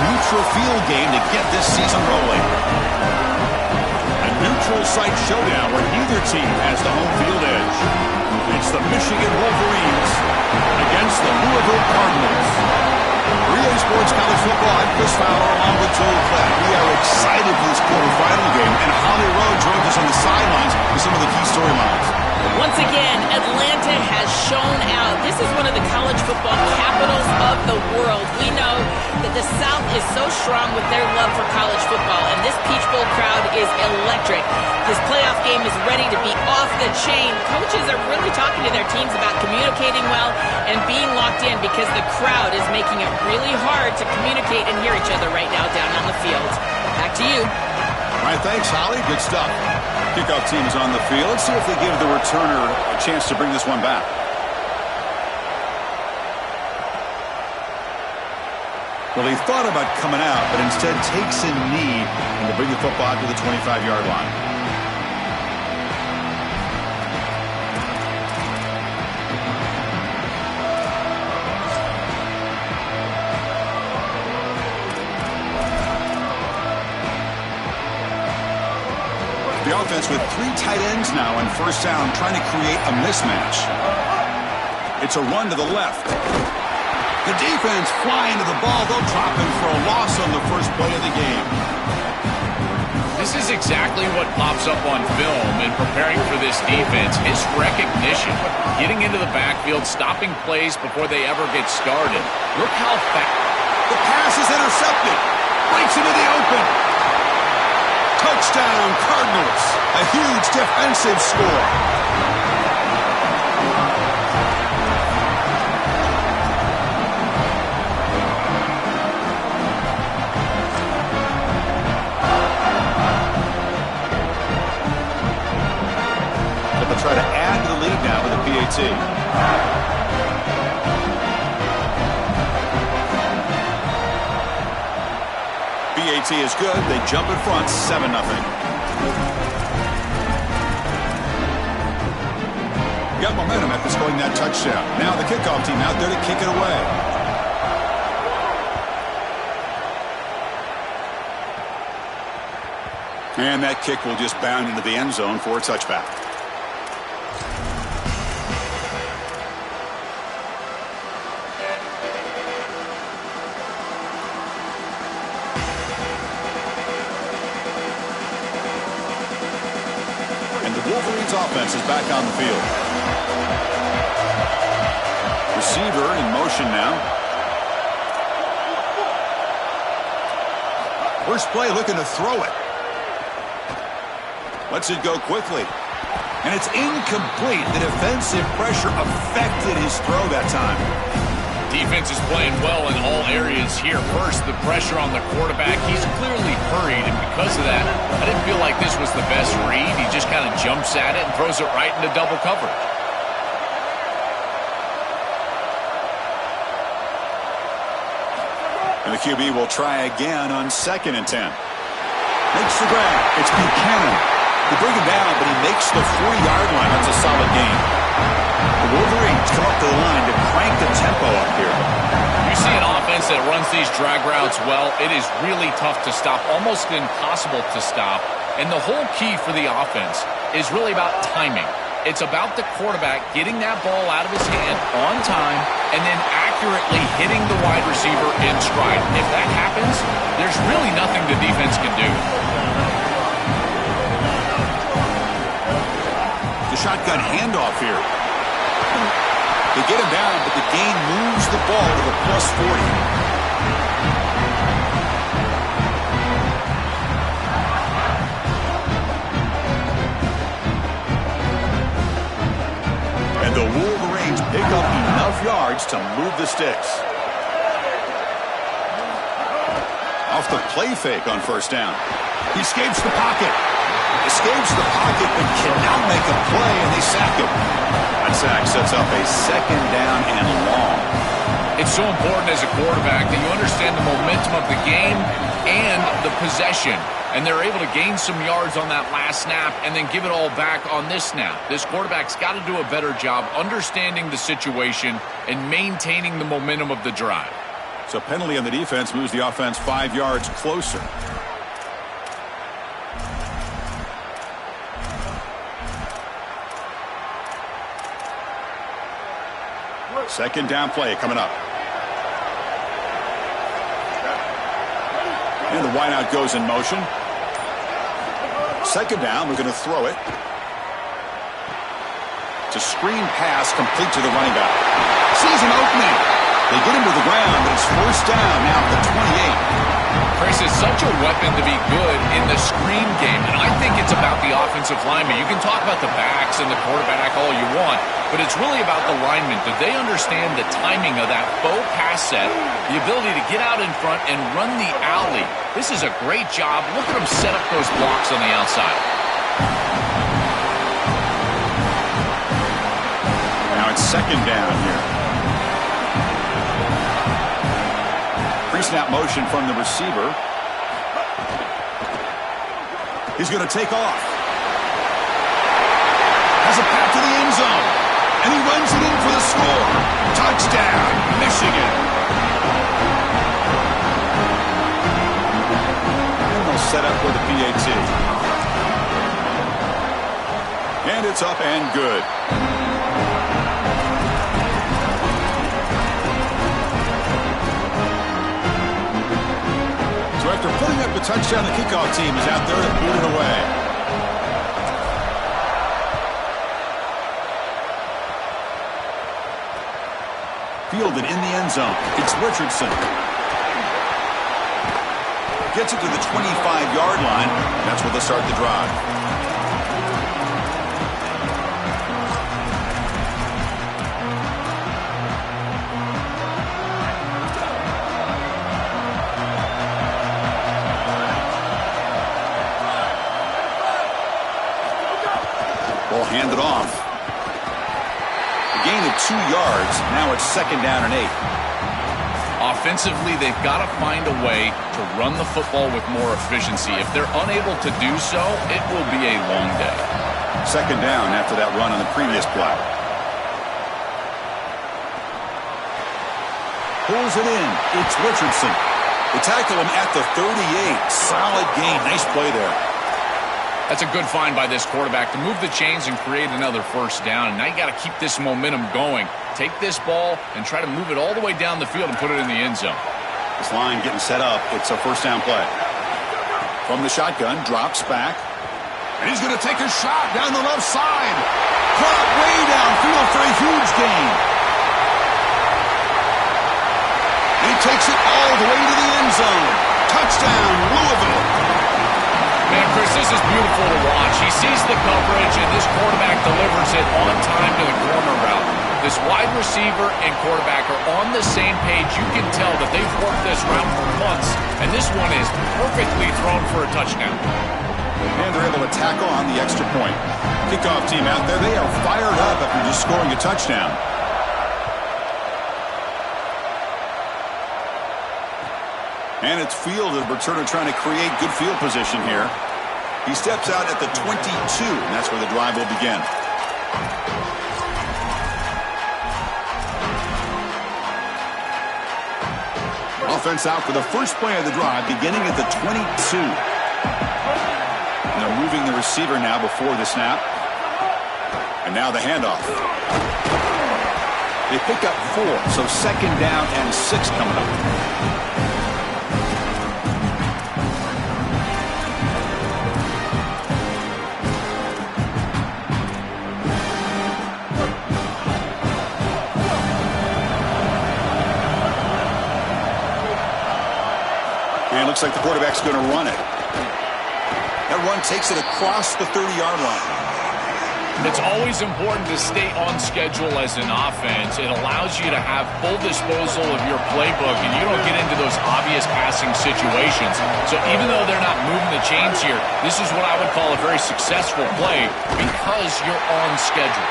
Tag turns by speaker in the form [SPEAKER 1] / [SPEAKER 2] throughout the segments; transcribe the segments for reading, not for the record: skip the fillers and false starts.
[SPEAKER 1] neutral field game to get this season rolling. A neutral site showdown where neither team has the home field edge. It's the Michigan Wolverines against the Louisville Cardinals. For EA Sports College Football, I'm Chris Fowler along with Joel Klatt. We are excited for this quarterfinal game, and Holly Rowe joins us on the sidelines with some of the key storylines.
[SPEAKER 2] Once again, Atlanta has shown out. This is one of the college football capitals of the world. We know that the South is so strong with their love for college football, and this Peach Bowl crowd is electric. This playoff game is ready to be off the chain. Coaches are really talking to their teams about communicating well and being locked in because the crowd is making it really hard to communicate and hear each other right now down on the field. Back to you.
[SPEAKER 1] All right, thanks, Holly. Good stuff. Kickoff team is on the field. Let's see if they give the returner a chance to bring this one back. Well, he thought about coming out, but instead takes a knee and to bring the football to the 25-yard line. The offense with 3 tight ends now on first down, trying to create a mismatch. It's a run to the left. The defense flying to the ball. They'll drop him for a loss on the first play of the game.
[SPEAKER 3] This is exactly what pops up on film in preparing for this defense. His recognition, getting into the backfield, stopping plays before they ever get started. Look how fast.
[SPEAKER 1] The pass is intercepted. Breaks into the open. Touchdown, Cardinals. A huge defensive score. They'll try to add to the lead now with a PAT. PAT is good. They jump in front, 7-0. Got momentum after scoring that touchdown. Now the kickoff team out there to kick it away. And that kick will just bound into the end zone for a touchback. Wolverines offense is back on the field. Receiver in motion now. First play looking to throw it. Lets it go quickly. And it's incomplete. The defensive pressure affected his throw that time.
[SPEAKER 3] Defense is playing well in all areas here. First, the pressure on the quarterback. He's clearly hurried, and because of that, I didn't feel like this was the best read. He just kind of jumps at it and throws it right into double coverage.
[SPEAKER 1] And the QB will try again on 2nd and 10. Makes the grab. It's Buchanan. They bring him down, but he makes the 40-yard line. That's a solid gain. The Wolverines come up to the line to crank the tempo up here.
[SPEAKER 3] You see an offense that runs these drag routes well, it is really tough to stop, almost impossible to stop. And the whole key for the offense is really about timing. It's about the quarterback getting that ball out of his hand on time and then accurately hitting the wide receiver in stride. If that happens, there's really nothing the defense can do.
[SPEAKER 1] The shotgun handoff here. They get him down, but the gain moves the ball to the +40. And the Wolverines pick up enough yards to move the sticks. Off the play fake on first down. He escapes the pocket. Escapes the pocket, but cannot make a play, and they sack him. That sack sets up a 2nd down and long.
[SPEAKER 3] It's so important as a quarterback that you understand the momentum of the game and the possession. And they're able to gain some yards on that last snap and then give it all back on this snap. This quarterback's got to do a better job understanding the situation and maintaining the momentum of the drive.
[SPEAKER 1] So penalty on the defense moves the offense 5 yards closer. Second down play coming up. And the wideout goes in motion. Second down, we're going to throw it. It's a screen pass complete to the running back. Sees an opening. They get him to the ground, but it's first down now at the 28.
[SPEAKER 3] Chris, is such a weapon to be good in the screen game, and I think it's about the offensive lineman. You can talk about the backs and the quarterback all you want, but it's really about the linemen. Do they understand the timing of that faux pass set, the ability to get out in front and run the alley? This is a great job. Look at them set up those blocks on the outside.
[SPEAKER 1] Now it's second down here. Pre-snap motion from the receiver. He's going to take off. Has a path to the end zone. And he runs it in for the score. Touchdown, Michigan. And they'll set up with a PAT. And it's up and good. After putting up the touchdown, the kickoff team is out there to boot it away. Fielded in the end zone. It's Richardson. Gets it to the 25-yard line. That's where they start the drive. Handed off. A gain of 2 yards. Now it's second down and 8.
[SPEAKER 3] Offensively, they've got to find a way to run the football with more efficiency. If they're unable to do so, it will be a long day.
[SPEAKER 1] Second down after that run on the previous play. Pulls it in. It's Richardson. They tackle him at the 38. Solid gain. Nice play there.
[SPEAKER 3] That's a good find by this quarterback to move the chains and create another first down. And now you got to keep this momentum going. Take this ball and try to move it all the way down the field and put it in the end zone.
[SPEAKER 1] This line getting set up. It's a first down play. From the shotgun, drops back. And he's going to take a shot down the left side. Caught way downfield for a huge gain. And he takes it all the way to the end zone. Touchdown, Louisville.
[SPEAKER 3] Man, Chris, this is beautiful to watch. He sees the coverage, and this quarterback delivers it on time to the corner route. This wide receiver and quarterback are on the same page. You can tell that they've worked this route for months, and this one is perfectly thrown for a touchdown.
[SPEAKER 1] And they're able to tackle on the extra point. Kickoff team out there, they are fired up after just scoring a touchdown. And it's fielded. Returner trying to create good field position here. He steps out at the 22, and that's where the drive will begin. Offense out for the first play of the drive, beginning at the 22. And they're moving the receiver now before the snap. And now the handoff. They pick up 4, so second down and 6 coming up. Looks like the quarterback's going to run it. That run takes it across the 30-yard line.
[SPEAKER 3] It's always important to stay on schedule as an offense. It allows you to have full disposal of your playbook, and you don't get into those obvious passing situations. So even though they're not moving the chains here, this is what I would call a very successful play because you're on schedule.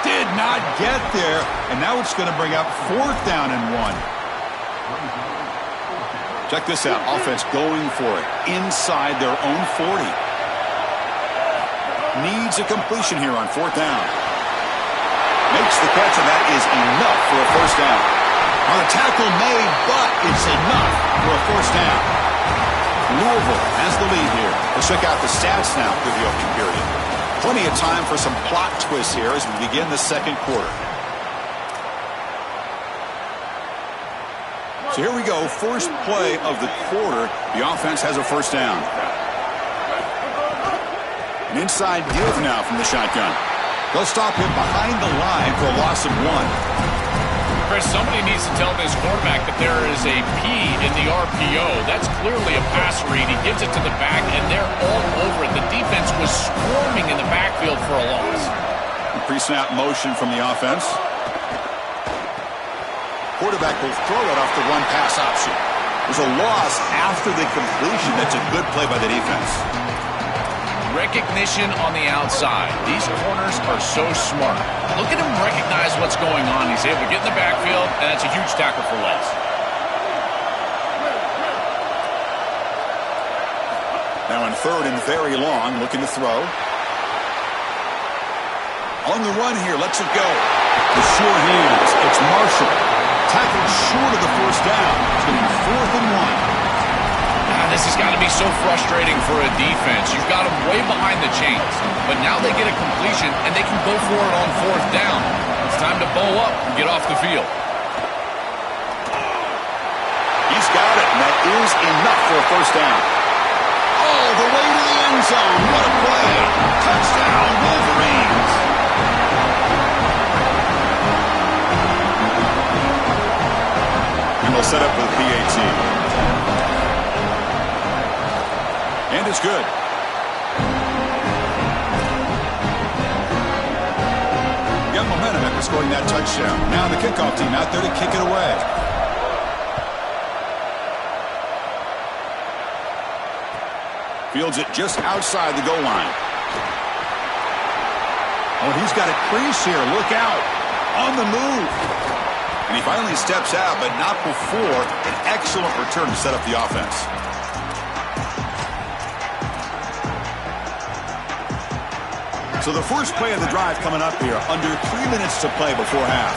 [SPEAKER 1] Did not get there, and now it's going to bring up fourth down and 1. Check this out. Offense going for it inside their own 40. Needs a completion here on fourth down. Makes the catch, and that is enough for a first down. On a tackle made, but it's enough for a first down. Louisville has the lead here. Let's check out the stats now through the opening period. Plenty of time for some plot twists here as we begin the second quarter. So here we go, first play of the quarter. The offense has a first down. An inside give now from the shotgun. They'll stop him behind the line for a loss of 1.
[SPEAKER 3] Chris, somebody needs to tell this quarterback that there is a P in the RPO. That's clearly a pass read. He gives it to the back, and they're all over it. The defense was swarming in the backfield for a loss.
[SPEAKER 1] Pre-snap motion from the offense. Quarterback will throw it off the run-pass option. There's a loss after the completion. That's a good play by the defense.
[SPEAKER 3] Recognition on the outside. These corners are so smart. Look at him recognize what's going on. He's able to get in the backfield, and that's a huge tackle for loss.
[SPEAKER 1] Now in third and very long, looking to throw. On the run here, lets it go. The sure hands. It's Marshall. Tackled short of the first down. It's going to be 4th and 1.
[SPEAKER 3] This has got to be so frustrating for a defense. You've got them way behind the chains, but now they get a completion, and they can go for it on 4th down. It's time to bow up and get off the field.
[SPEAKER 1] He's got it, and that is enough for a first down. Oh, the way to the end zone. What a play. Touchdown, Wolverines. And they'll set up with PAT. And it's good. Got momentum after scoring that touchdown. Now the kickoff team out there to kick it away. Fields it just outside the goal line. Oh, he's got a crease here. Look out. On the move. And he finally steps out, but not before an excellent return to set up the offense. So the first play of the drive coming up here, under 3 minutes to play before half.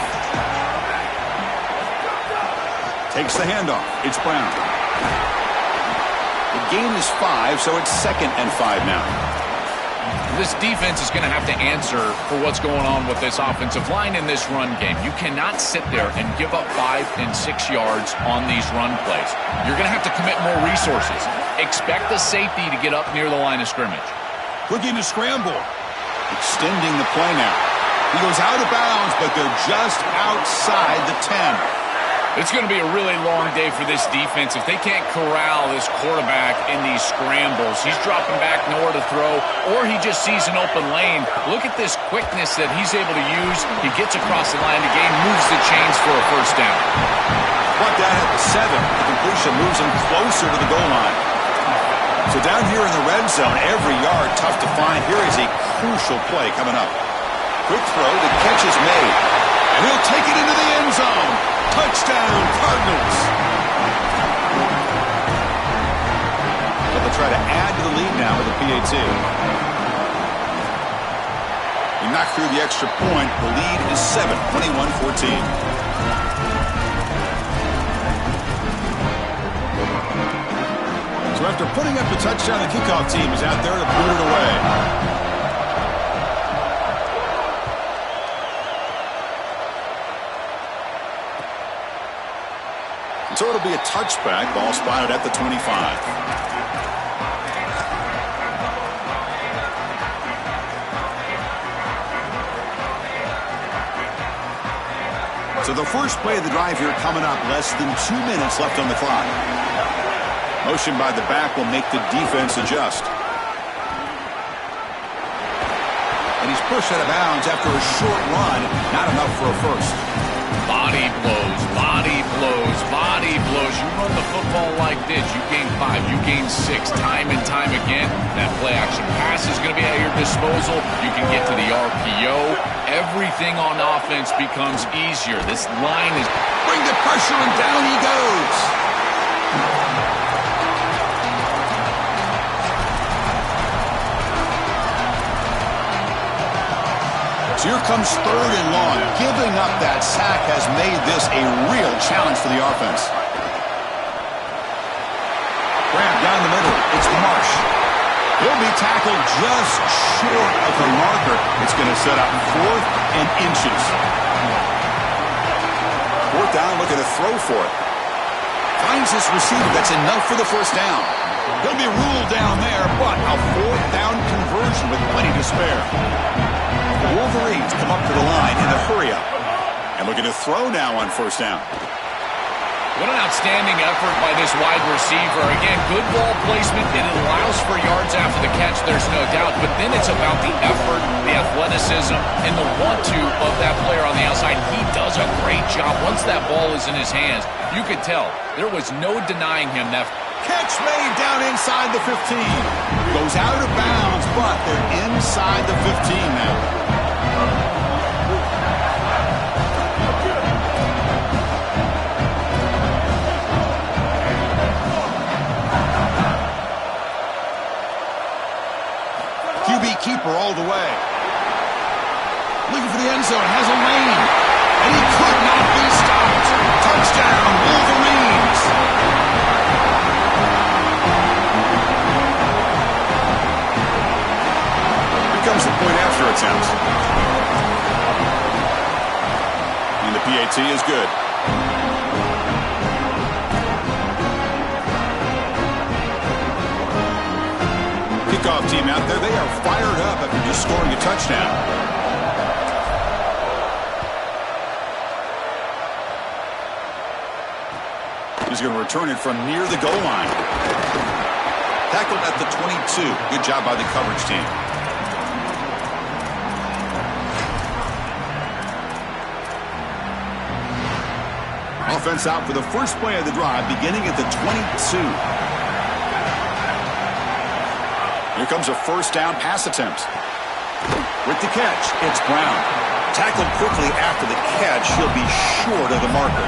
[SPEAKER 1] Takes the handoff. It's Brown. The gain is 5, so it's 2nd and 5 now.
[SPEAKER 3] This defense is going to have to answer for what's going on with this offensive line in this run game. You cannot sit there and give up 5 and 6 yards on these run plays. You're going to have to commit more resources. Expect the safety to get up near the line of scrimmage.
[SPEAKER 1] Looking to scramble. Extending the play now. He goes out of bounds, but they're just outside the 10.
[SPEAKER 3] It's going to be a really long day for this defense if they can't corral this quarterback in these scrambles. He's dropping back nowhere to throw, or he just sees an open lane. Look at this quickness that he's able to use. He gets across the line of the game, moves the chains for a first down.
[SPEAKER 1] Brought down at the 7. The completion moves him closer to the goal line. So down here in the red zone, every yard tough to find. Here is a crucial play coming up. Quick throw, the catch is made. And he'll take it into the end zone. Touchdown, Cardinals. But they'll try to add to the lead now with a PAT. He knocked through the extra point. The lead is 7, 21-14. So after putting up the touchdown, the kickoff team is out there to boot it away. So it'll be a touchback. Ball spotted at the 25. So the first play of the drive here coming up. Less than 2 minutes left on the clock. Motion by the back will make the defense adjust. And he's pushed out of bounds after a short run. Not enough for a first.
[SPEAKER 3] Body blows, body blows, body blows. You run the football like this, you gain 5, you gain 6, time and time again. That play action pass is going to be at your disposal. You can get to the RPO. Everything on offense becomes easier. This line is...
[SPEAKER 1] Bring the pressure, and down he goes. So your comes 3rd and long. Giving up that sack has made this a real challenge for the offense. Grab down the middle. It's Marsh. He'll be tackled just short of the marker. It's going to set up 4th and inches. 4th down, looking to throw for it. Finds this receiver. That's enough for the first down. He'll be ruled down there, but a 4th down conversion with plenty to spare. The Wolverines come up to the line in a hurry-up. And looking to throw now on 1st down.
[SPEAKER 3] What an outstanding effort by this wide receiver. Again, good ball placement. It allows for yards after the catch, there's no doubt. But then it's about the effort, the athleticism, and the want-to of that player on the outside. He does a great job. Once that ball is in his hands, you could tell there was no denying him that.
[SPEAKER 1] Catch made down inside the 15. Goes out of bounds, but they're inside the 15 now. QB keeper all the way. Looking for the end zone. Has a lane. And he could not be stopped. Touchdown, Wolverines. Here comes the point after attempt. And the PAT is good. Kickoff team out there, they are fired up after just scoring a touchdown. He's going to return it from near the goal line. Tackled at the 22. Good job by the coverage team. Offense out for the first play of the drive, beginning at the 22. Here comes a 1st down pass attempt. With the catch, it's Brown. Tackled quickly after the catch. He'll be short of the marker.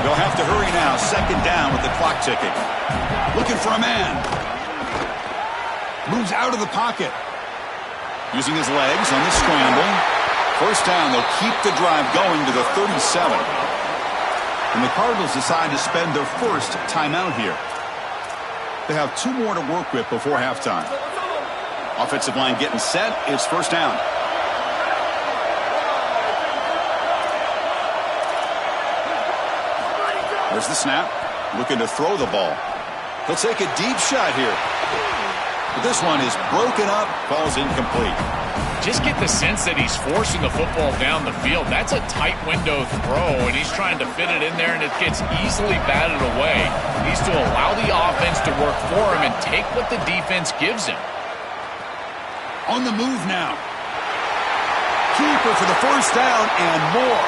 [SPEAKER 1] They'll have to hurry now. 2nd down with the clock ticking. Looking for a man. Moves out of the pocket. Using his legs on the scramble. 1st down. They'll keep the drive going to the 37. And the Cardinals decide to spend their first timeout here. They have 2 more to work with before halftime. Offensive line getting set. It's 1st down. There's the snap. Looking to throw the ball. He'll take a deep shot here. But this one is broken up. Ball's incomplete.
[SPEAKER 3] Just get the sense that he's forcing the football down the field. That's a tight window throw, and he's trying to fit it in there, and it gets easily batted away. He needs to allow the offense to work for him and take what the defense gives him.
[SPEAKER 1] On the move now. Keeper for the 1st down and more.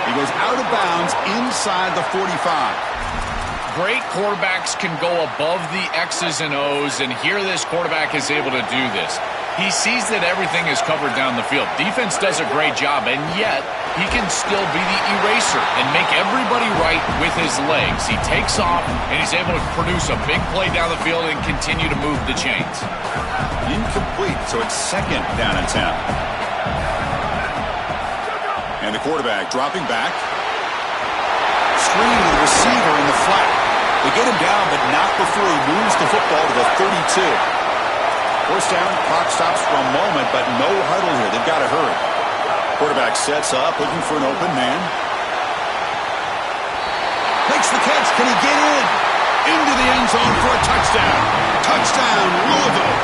[SPEAKER 1] He goes out of bounds inside the 45.
[SPEAKER 3] Great quarterbacks can go above the X's and O's, and here this quarterback is able to do this. He sees that everything is covered down the field. Defense does a great job, and yet he can still be the eraser and make everybody right with his legs. He takes off, and he's able to produce a big play down the field and continue to move the chains.
[SPEAKER 1] Incomplete, so it's 2nd down and 10. And the quarterback dropping back. Screen with the receiver in the flat. They get him down, but not before he moves the football to the 32. 1st down, clock stops for a moment, but no huddle here. They've got to hurry. Quarterback sets up, looking for an open man. Makes the catch. Can he get in? Into the end zone for a touchdown. Touchdown, Louisville.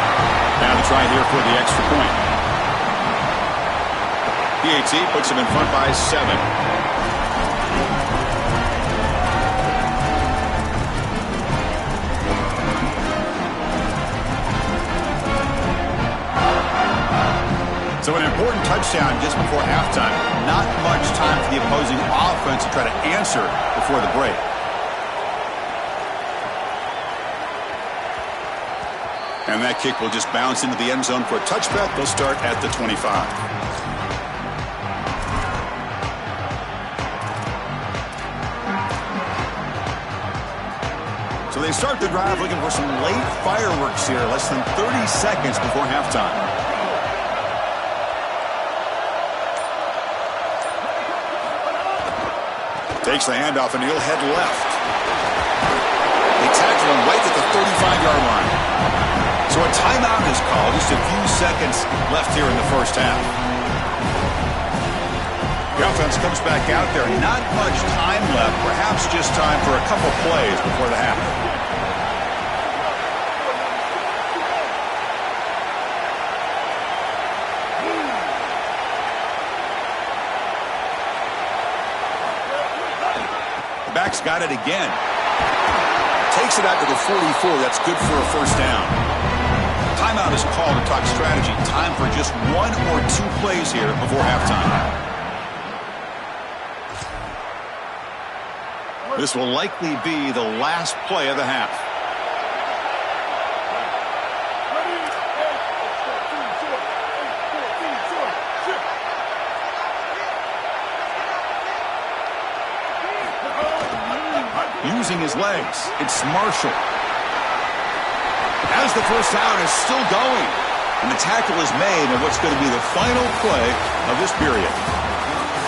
[SPEAKER 1] Now to try here for the extra point. PAT puts him in front by 7. So an important touchdown just before halftime. Not much time for the opposing offense to try to answer before the break. And that kick will just bounce into the end zone for a touchback. They'll start at the 25. So they start the drive looking for some late fireworks here. Less than 30 seconds before halftime. Takes the handoff and he'll head left. They tackle him right at the 35-yard line. So a timeout is called. Just a few seconds left here in the first half. The offense comes back out there. Not much time left. Perhaps just time for a couple plays before the half. Back's got it again. Takes it out to the 44. That's good for a first down. Timeout is called to talk strategy. Time for just one or two plays here before halftime. This will likely be the last play of the half. Using his legs, it's Marshall. As the first down is still going, and the tackle is made on what's going to be the final play of this period.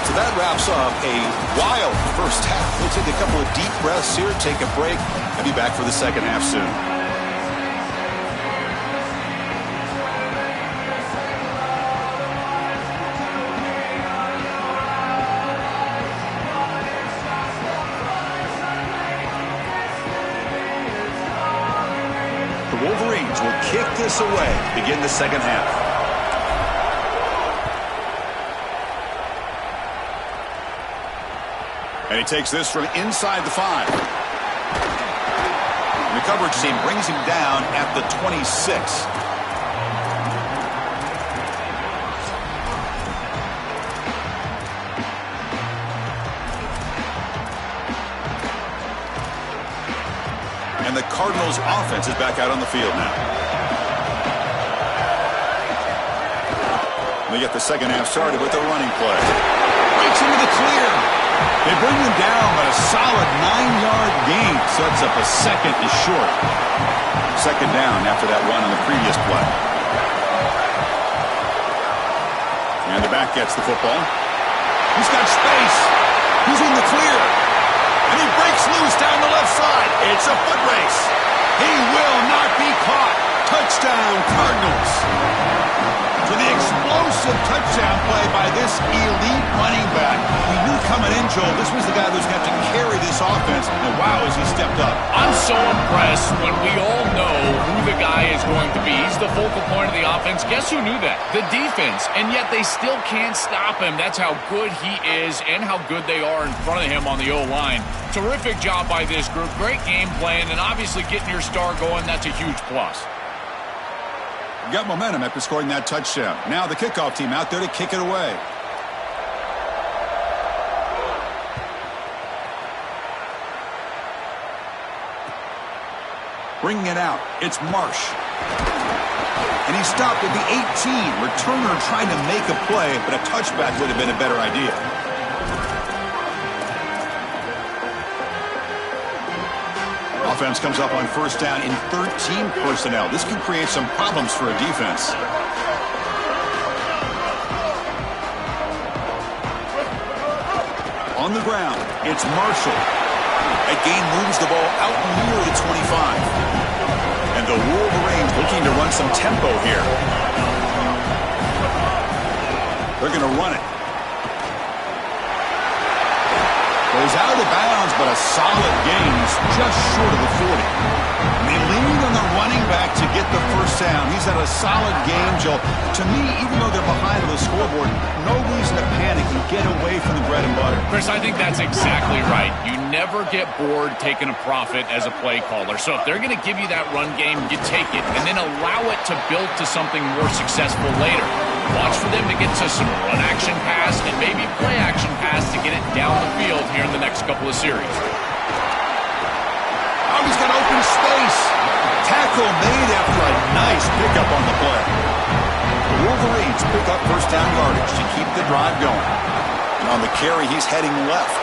[SPEAKER 1] So that wraps up a wild first half. We'll take a couple of deep breaths here, take a break, and be back for the second half soon. The Wolverines will kick this away, begin the second half. And he takes this from inside the 5. And the coverage team brings him down at the 26. And the Cardinals' offense is back out on the field now. They get the second half started with a running play. Breaks into the clear. They bring him down, but a solid 9-yard gain sets up a second is short. Second down after that run on the previous play. And the back gets the football. He's got space. He's in the clear. And he breaks loose down the left side. It's a foot race. He will not be caught. Touchdown, Cardinals. For the explosive touchdown play by this elite running back. We knew coming in, Joel, this was the guy who's got to carry this offense. And wow, has he stepped up.
[SPEAKER 3] I'm so impressed when we all know who the guy is going to be. He's the focal point of the offense. Guess who knew that? The defense. And yet they still can't stop him. That's how good he is and how good they are in front of him on the O-line. Terrific job by this group. Great game plan. And obviously getting your star going, that's a huge plus.
[SPEAKER 1] Got momentum after scoring that touchdown. Now the kickoff team out there to kick it away. Bringing it out, it's Marsh. And he stopped at the 18. Returner trying to make a play, but a touchback would have been a better idea. Offense comes up on first down in 13 personnel. This can create some problems for a defense. On the ground, it's Marshall. That gain moves the ball out near the 25. And the Wolverines looking to run some tempo here. They're going to run it. Goes out of bounds, but a solid gain. He's just short of the 40. And they lean on the running back to get the first down. He's had a solid game, Joel. To me, even though they're behind on the scoreboard, no reason to panic and get away from the bread and butter.
[SPEAKER 3] Chris, I think that's exactly right. You never get bored taking a profit as a play caller. So if they're going to give you that run game, you take it and then allow it to build to something more successful later. Watch for them to get to some run action pass and maybe play action pass to get it down the field here in the next couple of series.
[SPEAKER 1] Oh, he's got open space. Tackle made after a nice pickup on the play. The Wolverines pick up first down yardage to keep the drive going. And on the carry, he's heading left.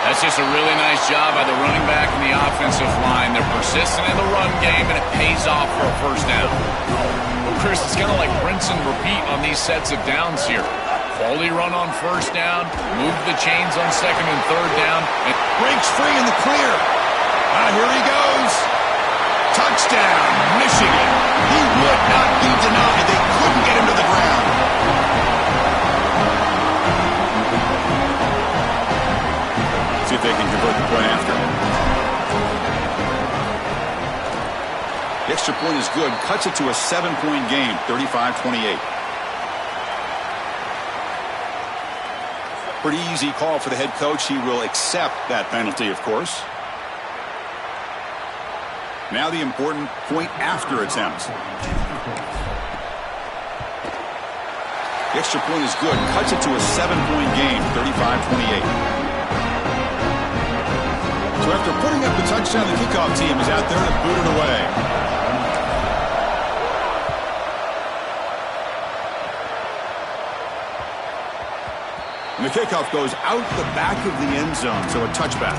[SPEAKER 3] That's just a really nice job by the running back and the offensive line. They're persistent in the run game, and it pays off for a first down. Well, Chris, it's kind of like rinse and repeat on these sets of downs here. Quality run on first down. Move the chains on second and third down. And
[SPEAKER 1] breaks free in the clear. Here he goes. Touchdown, Michigan. He would not be denied. They couldn't get him to the ground. See if they can convert the point after. The extra point is good. Cuts it to a 7-point game, 35-28. Pretty easy call for the head coach. He will accept that penalty, of course. Now the important point after attempt. The extra point is good. Cuts it to a 7-point game, 35-28. So after putting up the touchdown, the kickoff team is out there to boot it away. And the kickoff goes out the back of the end zone, so a touchback.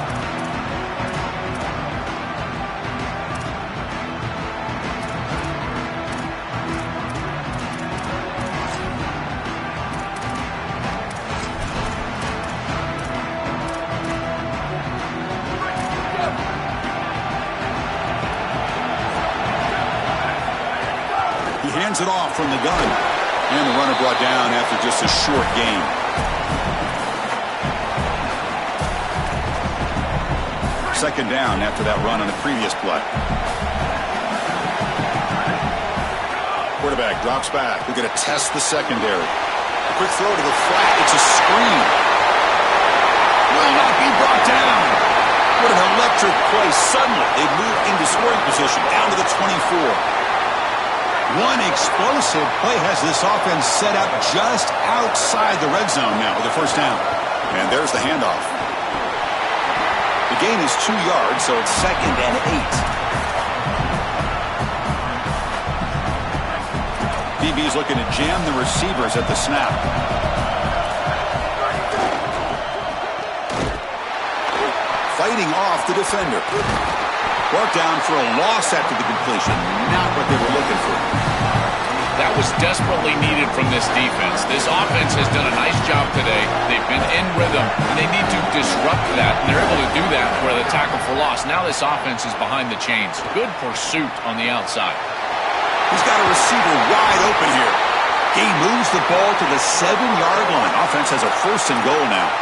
[SPEAKER 1] He hands it off from the gun. And the runner brought down after just a short gain. Second down after that run on the previous play. Quarterback drops back. We're going to test the secondary. A quick throw to the flat. It's a screen. Will not be brought down. What an electric play. Suddenly, they move into scoring position down to the 24. One explosive play has this offense set up just outside the red zone now with a first down. And there's the handoff. The gain is 2 yards, so it's 2nd and 8. DB's looking to jam the receivers at the snap. Fighting off the defender. Brought down for a loss after the completion. Not what they were looking for.
[SPEAKER 3] That was desperately needed from this defense. This offense has done a nice job today. They've been in rhythm, and they need to disrupt that, and they're able to do that for the tackle for loss. Now this offense is behind the chains. Good pursuit on the outside.
[SPEAKER 1] He's got a receiver wide open here. He moves the ball to the 7-yard line. Offense has a 1st and goal now.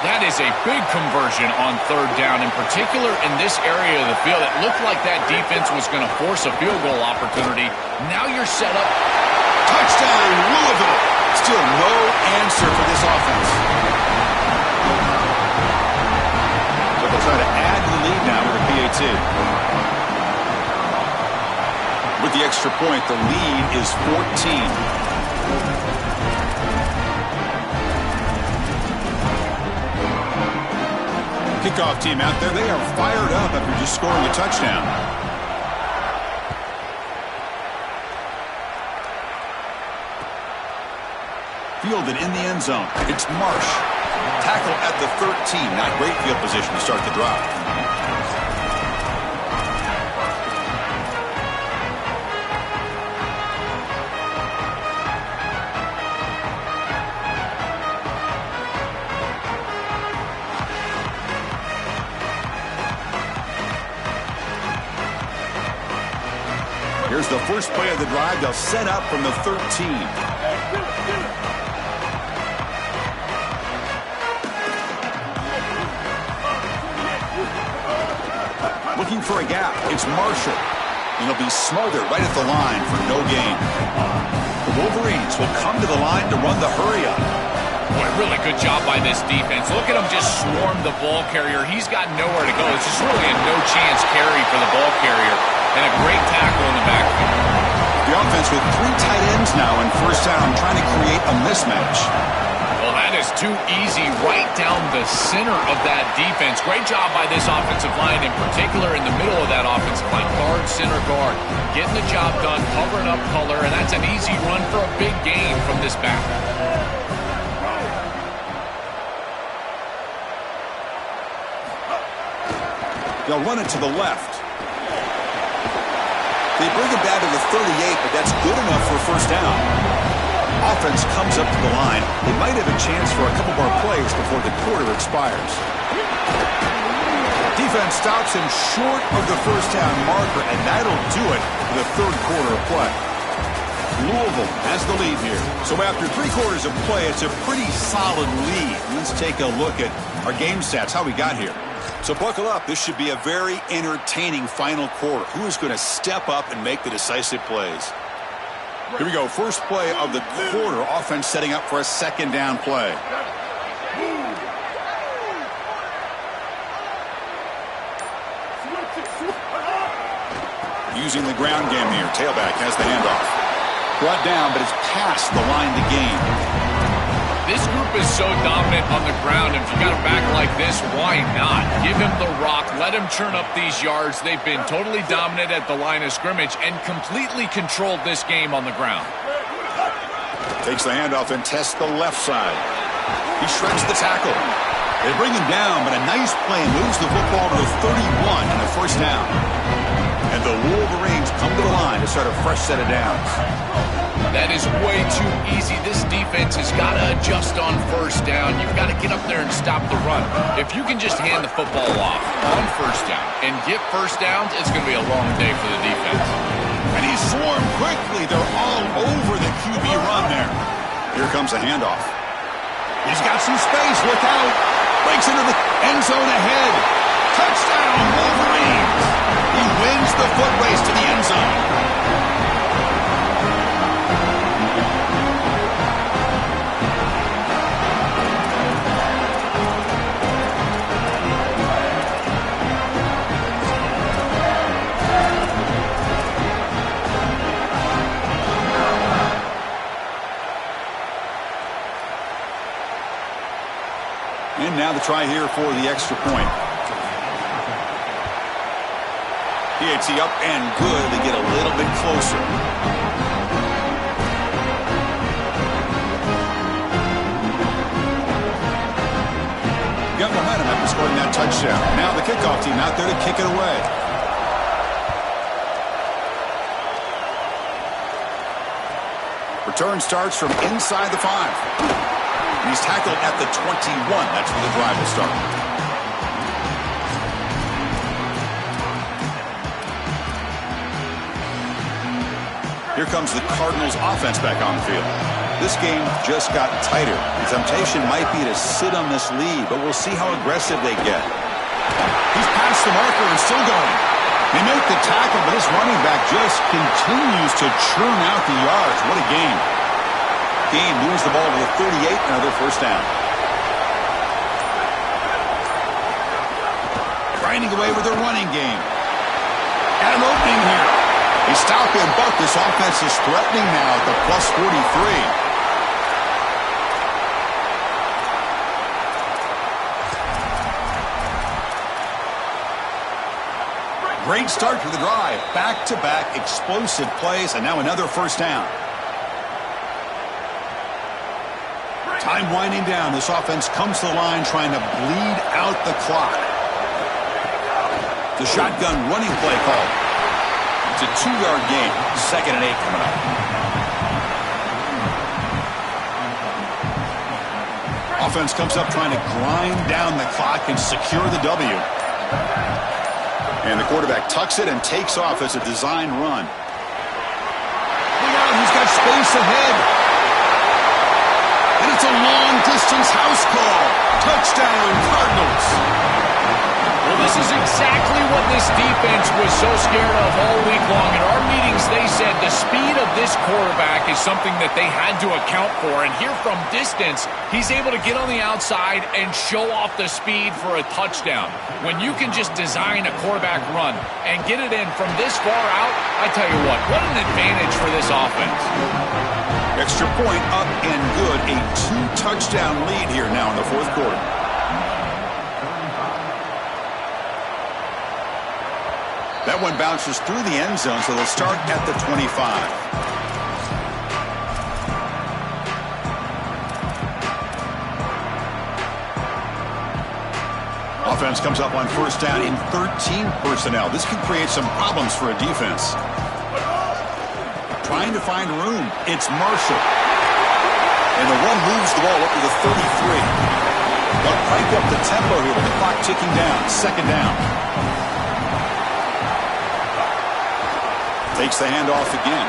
[SPEAKER 3] That is a big conversion on third down, in particular in this area of the field. It looked like that defense was going to force a field goal opportunity. Now you're set up.
[SPEAKER 1] Touchdown, Louisville. Still no answer for this offense. But they'll try to add to the lead now with a PAT. With the extra point, the lead is 14. Kickoff team out there, they are fired up after just scoring a touchdown. Fielded in the end zone. It's Marsh. Tackle at the 13. Not great field position to start the drive. Here's the first play of the drive. They'll set up from the 13. Looking for a gap. It's Marshall. And he'll be smothered right at the line for no gain. The Wolverines will come to the line to run the hurry-up.
[SPEAKER 3] Boy, really good job by this defense. Look at him just swarm the ball carrier. He's got nowhere to go. It's just really a no-chance carry for the ball carrier. And a great tackle in the backfield.
[SPEAKER 1] The offense with 3 tight ends now in first down, trying to create a mismatch.
[SPEAKER 3] Well, that is too easy right down the center of that defense. Great job by this offensive line, in particular in the middle of that offensive line. Guard, center guard. Getting the job done, covering up color, and that's an easy run for a big gain from this back.
[SPEAKER 1] They'll run it to the left. They bring it down to the 38, but that's good enough for a first down. offense comes up to the line, they might have a chance for a couple more plays before the quarter expires. Defense stops him short of the first down marker, and that'll do it for the third quarter of play. Louisville has the lead here. So after 3 quarters of play, it's a pretty solid lead. Let's take a look at our game stats, how we got here. So buckle up. This should be a very entertaining final quarter. Who is going to step up and make the decisive plays? Here we go. First play of the quarter. Offense setting up for a second down play. Using the ground game here. Tailback has the handoff. Brought down, but it's past the line to gain.
[SPEAKER 3] This group is so dominant on the ground. If you got a back like this, why not? Give him the rock. Let him churn up these yards. They've been totally dominant at the line of scrimmage and completely controlled this game on the ground.
[SPEAKER 1] Takes the handoff and tests the left side. He shreds the tackle. They bring him down, but a nice play moves the football to the 31 and a first down. And the Wolverines come to the line to start a fresh set of downs.
[SPEAKER 3] That is way too easy. This defense has got to adjust on first down. You've got to get up there and stop the run. If you can just hand the football off on first down and get first downs, it's going to be a long day for the defense.
[SPEAKER 1] And he's swarmed quickly. They're all over the QB run there. Here comes a handoff. He's got some space. Look out. Breaks into the end zone ahead. Touchdown, Wolverines. He wins the foot race to the end zone. And now the try here for the extra point. PAT up and good. They get a little bit closer. Got momentum after scoring that touchdown. Now the kickoff team out there to kick it away. Return starts from inside the 5. He's tackled at the 21. That's where the drive will start. Here comes the Cardinals offense back on the field. This game just got tighter. The temptation might be to sit on this lead, but we'll see how aggressive they get. He's past the marker and still going. They make the tackle, but this running back just continues to churn out the yards. What a game. Game moves the ball to the 38, another first down. Grinding away with their running game. Got an opening here. They stop him, but this offense is threatening now at the plus 43. Great start to the drive. Back-to-back explosive plays, and now another first down. Time winding down. This offense comes to the line trying to bleed out the clock. The shotgun running play called. It's a 2-yard gain. 2nd and 8 coming up. Offense comes up trying to grind down the clock and secure the W. And the quarterback tucks it and takes off as a design run. Look out, he's got space ahead. And it's a long-distance house call. Touchdown, Cardinals.
[SPEAKER 3] Well, this is exactly what this defense was so scared of all week long. In our meetings, they said the speed of this quarterback is something that they had to account for. And here from distance, he's able to get on the outside and show off the speed for a touchdown. When you can just design a quarterback run and get it in from this far out, I tell you what an advantage for this offense.
[SPEAKER 1] Extra point up and good. A 2-touchdown lead here now in the fourth quarter. That one bounces through the end zone, so they'll start at the 25. Offense comes up on first down in 13 personnel. This can create some problems for a defense. Trying to find room. It's Marshall. And the run moves the ball up to the 33. They'll crank up the tempo here with the clock ticking down. Second down. Takes the handoff again.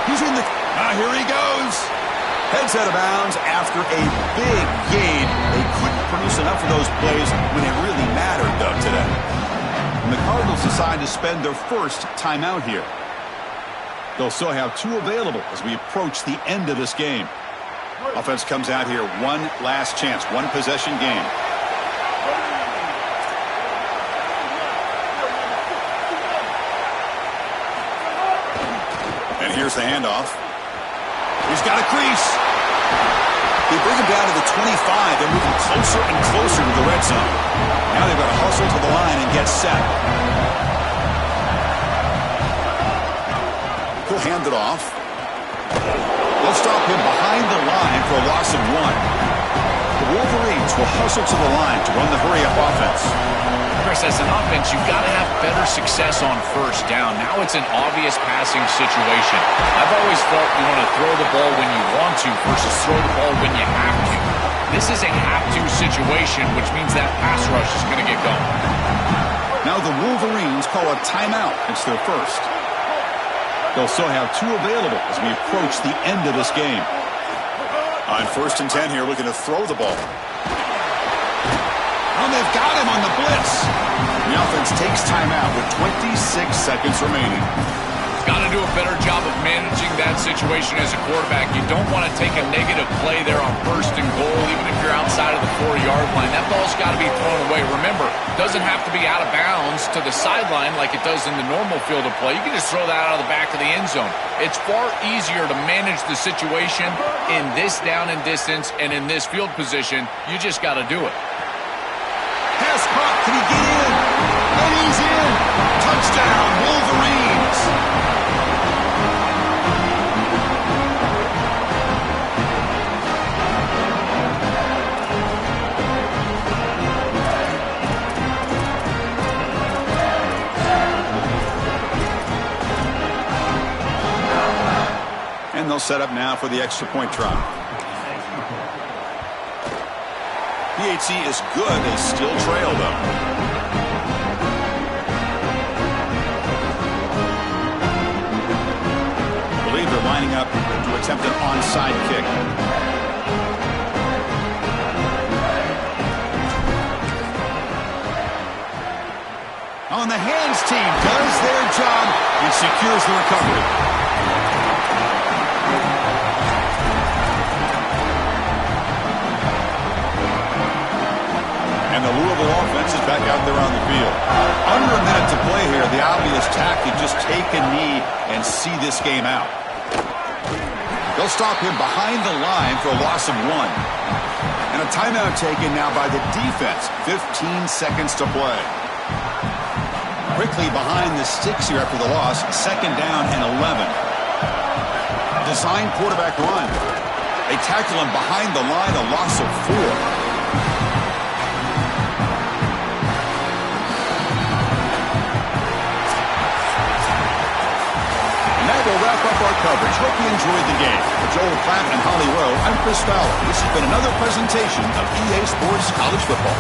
[SPEAKER 1] He's in the... here he goes. Heads out of bounds after a big gain. They couldn't produce enough of those plays when it really mattered, though, today. And the Cardinals decide to spend their first timeout here. They'll still have 2 available as we approach the end of this game. Offense comes out here, one last chance, one possession game. And here's the handoff. He's got a crease. They bring him down to the 25. They're moving closer and closer to the red zone. Now they've got to hustle to the line and get set. He'll hand it off. They'll stop him behind the line for a loss of 1. The Wolverines will hustle to the line to run the hurry-up offense.
[SPEAKER 3] Chris, as an offense, you've got to have better success on first down. Now it's an obvious passing situation. I've always felt you want to throw the ball when you want to versus throw the ball when you have to. This is a have-to situation, which means that pass rush is going to get going.
[SPEAKER 1] Now the Wolverines call a timeout. It's their first. They'll still have 2 available as we approach the end of this game. On 1st and 10 here, looking to throw the ball. And they've got him on the blitz. The offense takes timeout with 26 seconds remaining.
[SPEAKER 3] Got to do a better job of managing that situation as a quarterback. You don't want to take a negative play there on 1st and goal, even if you're outside of the 4-yard line. That ball's got to be thrown away. Remember, it doesn't have to be out of bounds to the sideline like it does in the normal field of play. You can just throw that out of the back of the end zone. It's far easier to manage the situation in this down and distance and in this field position. You just got to do it.
[SPEAKER 1] Pass caught. Can he get in? And he's in. Touchdown, Wolverines. And they'll set up now for the extra point try. PHC is good. They still trail, though. I believe they're lining up to attempt an onside kick. On the hands team does their job and secures the recovery. And the Louisville offense is back out there on the field. Under a minute to play here. The obvious tactic, just take a knee and see this game out. They'll stop him behind the line for a loss of 1. And a timeout taken now by the defense. 15 seconds to play. Quickly behind the sticks here after the loss. 2nd down and 11. Design quarterback run. They tackle him behind the line. A loss of 4. We'll wrap up our coverage. Hope you enjoyed the game. For Joel Klatt and Holly Rowe, I'm Chris Fowler. This has been another presentation of EA Sports College Football.